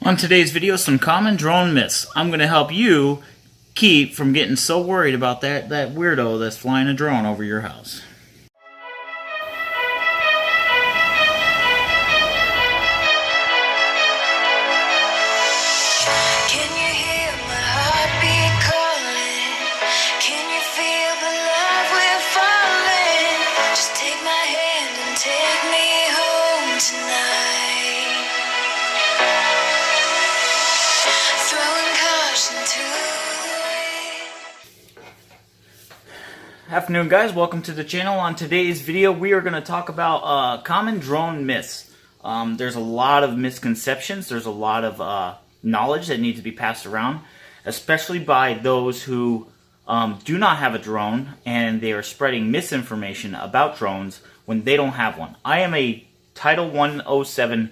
On today's video, some common drone myths. I'm going to help you keep from getting so worried about that weirdo that's flying a drone over your house. Can you hear my heartbeat calling? Can you feel the love we're falling? Just take my hand and take me home tonight. Throwing caution to the wind. Afternoon, guys. Welcome to the channel. On today's video, we are going to talk about common drone myths. There's a lot of misconceptions. There's a lot of knowledge that needs to be passed around, especially by those who do not have a drone and they are spreading misinformation about drones when they don't have one. I am a Title 107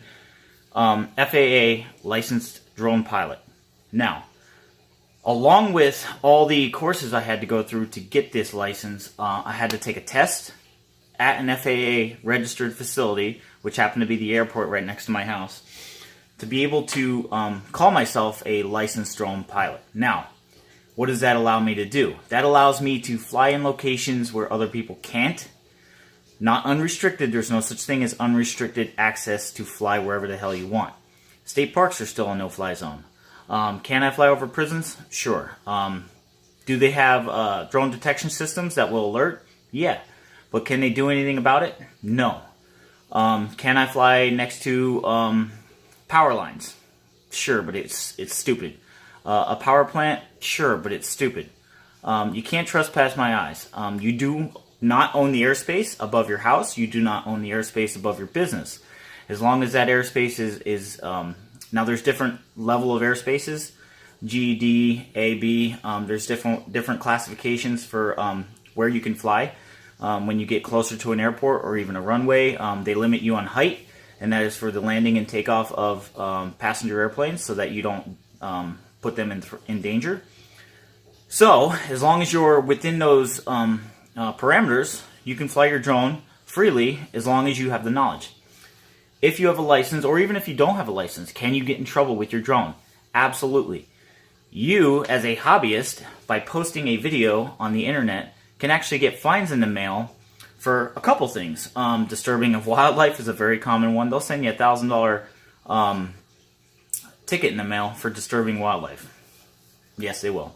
FAA licensed drone pilot. Now, along with all the courses I had to go through to get this license, I had to take a test at an FAA registered facility, which happened to be the airport right next to my house, to be able to call myself a licensed drone pilot. Now, what does that allow me to do? That allows me to fly in locations where other people can't. Not unrestricted. There's no such thing as unrestricted access to fly wherever the hell you want. State parks are still a no-fly zone. Can I fly over prisons? Sure. Do they have drone detection systems that will alert? Yeah. But can they do anything about it? No. Can I fly next to power lines? Sure, but it's stupid. A power plant? Sure, but it's stupid. You can't trespass my eyes. You do not own the airspace above your house. You do not own the airspace above your business. As long as that airspace is now there's different level of airspaces, G, D, A, B. There's different classifications for where you can fly. When you get closer to an airport or even a runway, they limit you on height, and that is for the landing and takeoff of passenger airplanes so that you don't put them in danger. So, as long as you're within those parameters, you can fly your drone freely as long as you have the knowledge. If you have a license, or even if you don't have a license, can you get in trouble with your drone? Absolutely. You, as a hobbyist, by posting a video on the internet, can actually get fines in the mail for a couple things. Disturbing of wildlife is a very common one. They'll send you a $1,000 ticket in the mail for disturbing wildlife. Yes, they will.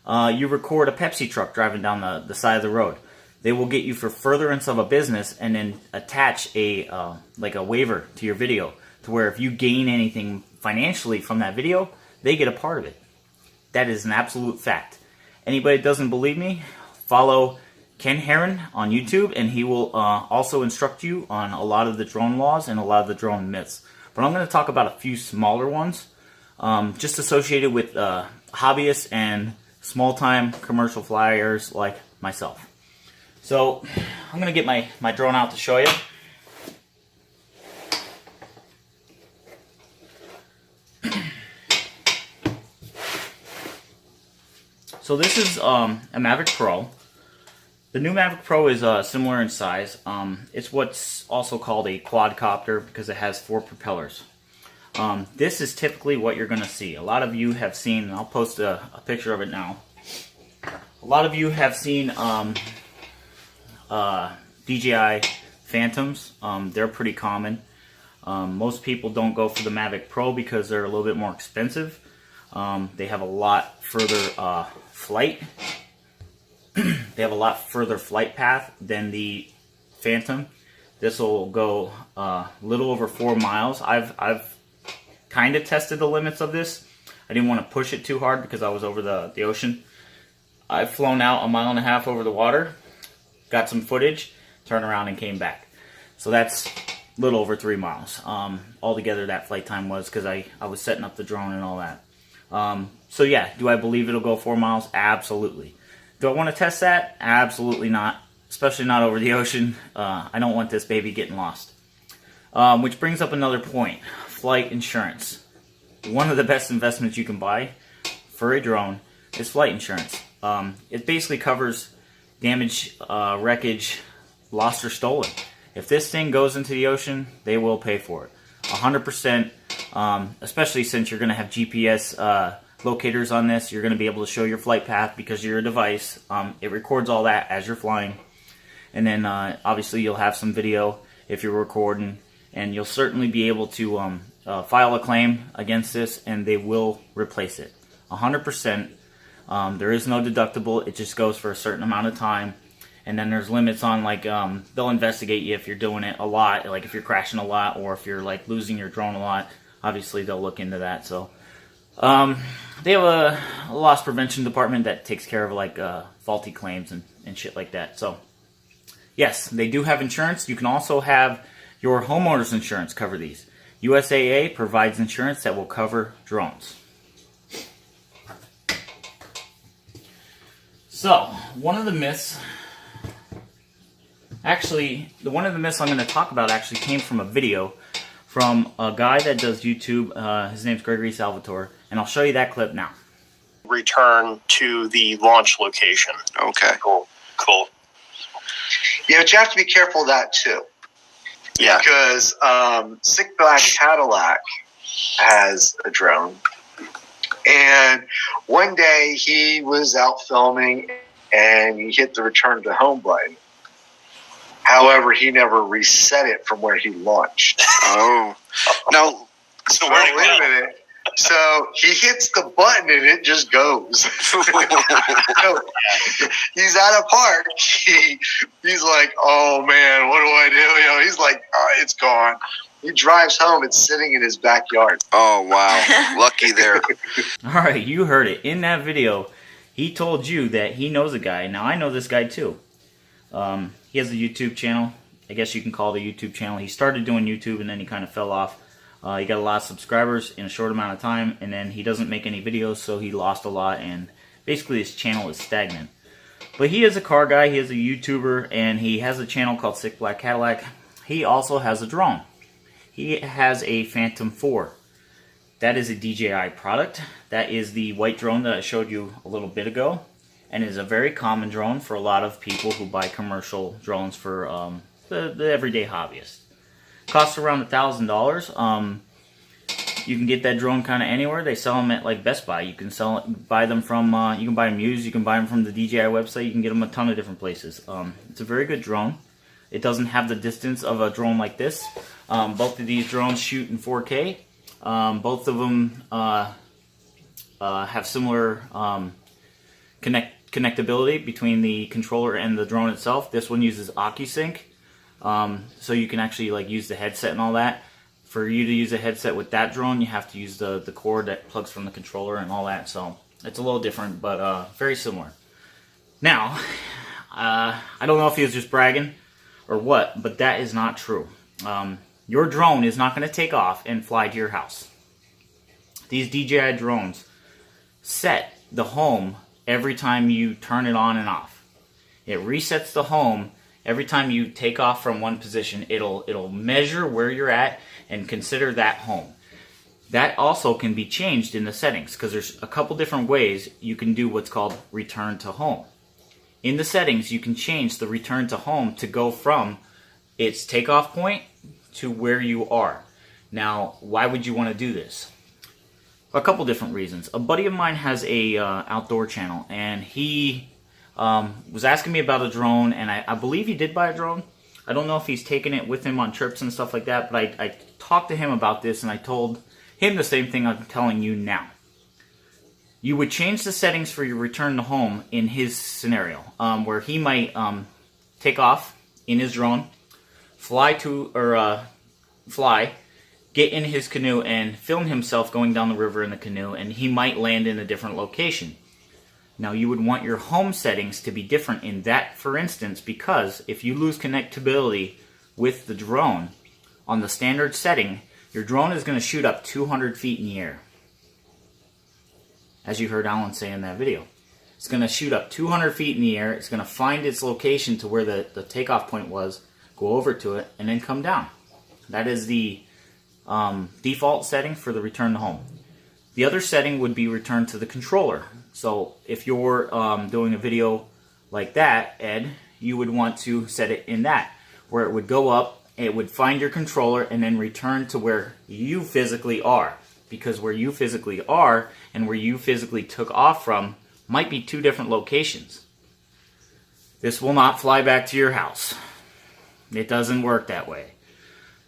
You record a Pepsi truck driving down the side of the road. They will get you for furtherance of a business and then attach a waiver to your video, to where if you gain anything financially from that video, they get a part of it. That is an absolute fact. Anybody that doesn't believe me, follow Heron on YouTube, and he will also instruct you on a lot of the drone laws and a lot of the drone myths. But I'm going to talk about a few smaller ones, just associated with hobbyists and small-time commercial flyers like myself. So I'm going to get my drone out to show you. So this is a Mavic Pro. The new Mavic Pro is similar in size. It's what's also called a quadcopter because it has 4 propellers. This is typically what you're going to see. A lot of you have seen, and I'll post a picture of it now. A lot of you have seen DJI Phantoms. They're pretty common. Most people don't go for the Mavic Pro because they're a little bit more expensive. They have a lot further flight. They have a lot further flight path than the Phantom. This will go a little over 4 miles. I've kind of tested the limits of this. I didn't want to push it too hard because I was over the ocean. I've flown out 1.5 miles over the water, got some footage, turned around and came back. So that's a little over 3 miles. Altogether that flight time was, because I was setting up the drone and all that. So yeah, do I believe it'll go 4 miles? Absolutely. Do I want to test that? Absolutely not. Especially not over the ocean. I don't want this baby getting lost. Which brings up another point. Flight insurance. One of the best investments you can buy for a drone is flight insurance. It basically covers damage, wreckage, lost or stolen. If this thing goes into the ocean, they will pay for it. 100% especially since you're going to have GPS locators on this. You're going to be able to show your flight path because your device, it records all that as you're flying. And then obviously you'll have some video if you're recording, and you'll certainly be able to file a claim against this, and they will replace it 100%. There is no deductible. It just goes for a certain amount of time, and then there's limits on, like, they'll investigate you if you're doing it a lot, like if you're crashing a lot or if you're like losing your drone a lot. Obviously they'll look into that. So they have a loss prevention department that takes care of like faulty claims and shit like that. So yes, they do have insurance. You can also have your homeowner's insurance cover these. USAA provides insurance that will cover drones. So, one of the myths I'm going to talk about actually came from a video from a guy that does YouTube. His name's Gregory Salvatore, and I'll show you that clip now. Return to the launch location. Okay. Cool. Yeah, but you have to be careful of that too. Yeah. Because Sick Black Cadillac has a drone. And one day he was out filming and he hit the return to home button. However, he never reset it from where he launched. Oh. Now, So wait a minute. So he hits the button and it just goes. So he's at a park. He's like, oh man, what do I do? He's like, oh, it's gone. He drives home. It's sitting in his backyard. oh, wow. Lucky there. Alright, you heard it. In that video, he told you that he knows a guy. Now, I know this guy too. He has a YouTube channel. I guess you can call it a YouTube channel. He started doing YouTube and then he kind of fell off. He got a lot of subscribers in a short amount of time, and then he doesn't make any videos, so he lost a lot, and basically his channel is stagnant. But he is a car guy, he is a YouTuber, and he has a channel called Sick Black Cadillac. He also has a drone. He has a Phantom 4. That is a DJI product. That is the white drone that I showed you a little bit ago, and is a very common drone for a lot of people who buy commercial drones for the everyday hobbyist. Costs around $1,000. You can get that drone kind of anywhere. They sell them at like Best Buy. You can buy them from. You can buy them used. You can buy them from the DJI website. You can get them a ton of different places. It's a very good drone. It doesn't have the distance of a drone like this. Both of these drones shoot in 4K. Both of them have similar connectability between the controller and the drone itself. This one uses OcuSync. So you can actually like use the headset and all that. For you to use a headset with that drone, you have to use the cord that plugs from the controller and all that. So it's a little different, but very similar. Now, I don't know if he was just bragging or what, but that is not true. Your drone is not going to take off and fly to your house. These DJI drones set the home every time you turn it on and off. It resets the home. Every time you take off from one position, it'll measure where you're at and consider that home. That also can be changed in the settings, because there's a couple different ways you can do what's called return to home. In the settings, you can change the return to home to go from its takeoff point to where you are. Now, why would you want to do this? A couple different reasons. A buddy of mine has a outdoor channel, and he was asking me about a drone, and I believe he did buy a drone. I don't know if he's taken it with him on trips and stuff like that, but I talked to him about this, and I told him the same thing I'm telling you now. You would change the settings for your return to home in his scenario, where he might take off in his drone, get in his canoe and film himself going down the river in the canoe, and he might land in a different location. Now, you would want your home settings to be different in that, for instance, because if you lose connectability with the drone, on the standard setting, your drone is going to shoot up 200 feet in the air. As you heard Alan say in that video. It's going to shoot up 200 feet in the air, it's going to find its location to where the takeoff point was, go over to it, and then come down. That is the default setting for the return to home. The other setting would be return to the controller. So if you're doing a video like that, Ed, you would want to set it in that, where it would go up it would find your controller and then return to where you physically are. Because where you physically are and where you physically took off from might be two different locations. This will not fly back to your house. It doesn't work that way.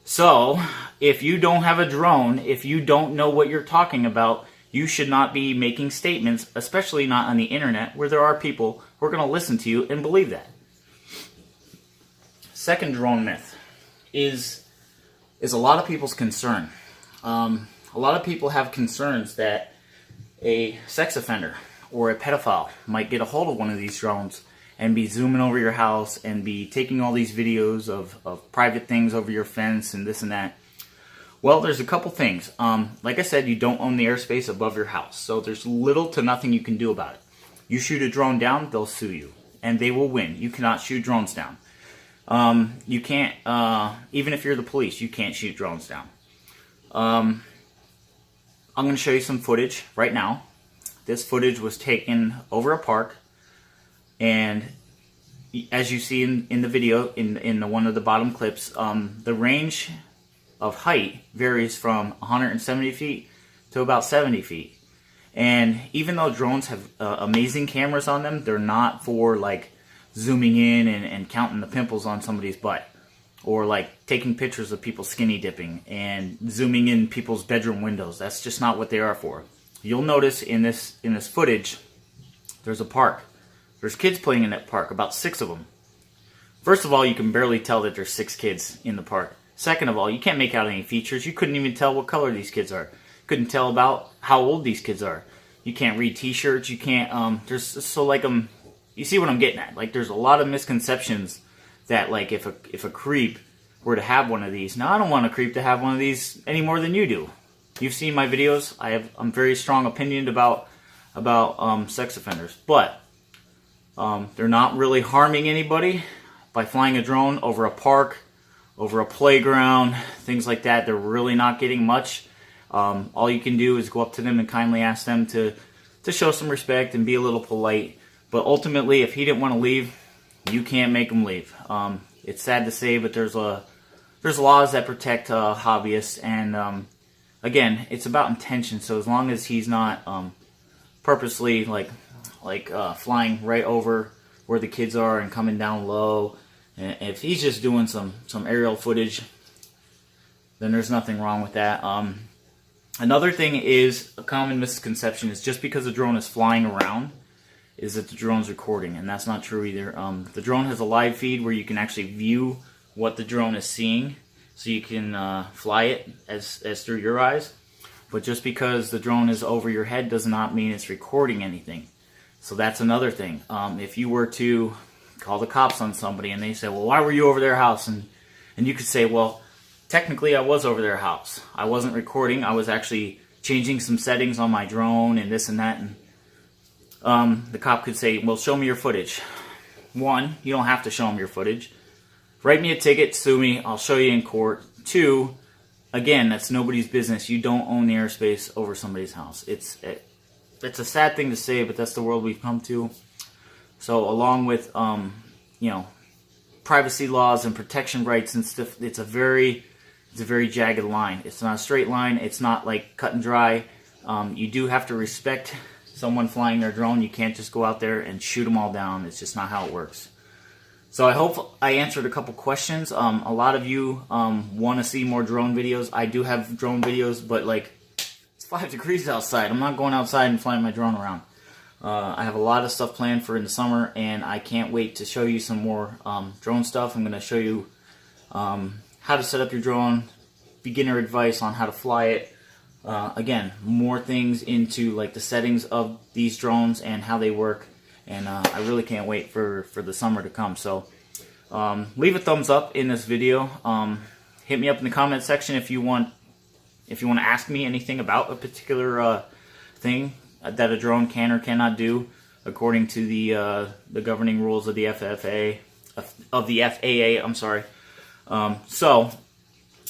So, if you don't have a drone, if you don't know what you're talking about, you should not be making statements, especially not on the internet, where there are people who are going to listen to you and believe that. Second drone myth is a lot of people's concern. A lot of people have concerns that a sex offender or a pedophile might get a hold of one of these drones and be zooming over your house and be taking all these videos of private things over your fence and this and that. Well, there's a couple things. Like I said, you don't own the airspace above your house, so there's little to nothing you can do about it. You shoot a drone down, they'll sue you, and they will win. You cannot shoot drones down. You can't, even if you're the police, you can't shoot drones down. I'm going to show you some footage right now. This footage was taken over a park, and as you see in the video, in the one of the bottom clips, the range of height varies from 170 feet to about 70 feet. And even though drones have amazing cameras on them, they're not for like zooming in and counting the pimples on somebody's butt, or like taking pictures of people skinny dipping and zooming in people's bedroom windows. That's just not what they are for. You'll notice in this footage, there's a park. There's kids playing in that park, about 6 of them. First of all, you can barely tell that there's 6 kids in the park. Second of all, you can't make out any features. You couldn't even tell what color these kids are. Couldn't tell about how old these kids are. You can't read t-shirts. You can't, you see what I'm getting at. Like, there's a lot of misconceptions that, like, if a creep were to have one of these. Now, I don't want a creep to have one of these any more than you do. You've seen my videos. I'm very strong opinioned about sex offenders, but they're not really harming anybody by flying a drone over a park, over a playground, things like that. They're really not getting much. All you can do is go up to them and kindly ask them to show some respect and be a little polite. But ultimately, if he didn't want to leave, you can't make him leave. It's sad to say, but there's laws that protect hobbyists, and again, it's about intention. So as long as he's not purposely flying right over where the kids are and coming down low, and if he's just doing some aerial footage, then there's nothing wrong with that. Another thing is, a common misconception is just because a drone is flying around is that the drone's recording, and that's not true either. The drone has a live feed where you can actually view what the drone is seeing, so you can fly it as through your eyes. But just because the drone is over your head does not mean it's recording anything. So that's another thing. If you were to call the cops on somebody and they say, well, why were you over their house? And you could say, well, technically I was over their house. I wasn't recording. I was actually changing some settings on my drone and this and that. And the cop could say, well, show me your footage. One, you don't have to show them your footage. Write me a ticket, sue me, I'll show you in court. Two, again, that's nobody's business. You don't own the airspace over somebody's house. It's a sad thing to say, but that's the world we've come to. So along with privacy laws and protection rights and stuff, it's a very jagged line. It's not a straight line. It's not like cut and dry. You do have to respect someone flying their drone. You can't just go out there and shoot them all down. It's just not how it works. So I hope I answered a couple questions. A lot of you want to see more drone videos. I do have drone videos, but like, it's 5 degrees outside. I'm not going outside and flying my drone around. I have a lot of stuff planned for in the summer, and I can't wait to show you some more drone stuff. I'm going to show you how to set up your drone, beginner advice on how to fly it. Again, more things into like the settings of these drones and how they work. And I really can't wait for the summer to come. So leave a thumbs up in this video. Hit me up in the comment section if you want to ask me anything about a particular thing that a drone can or cannot do according to the governing rules of the FAA. I'm sorry. So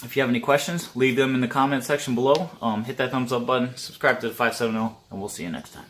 if you have any questions, leave them in the comment section below. Hit that thumbs up button, subscribe to the 570, and we'll see you next time.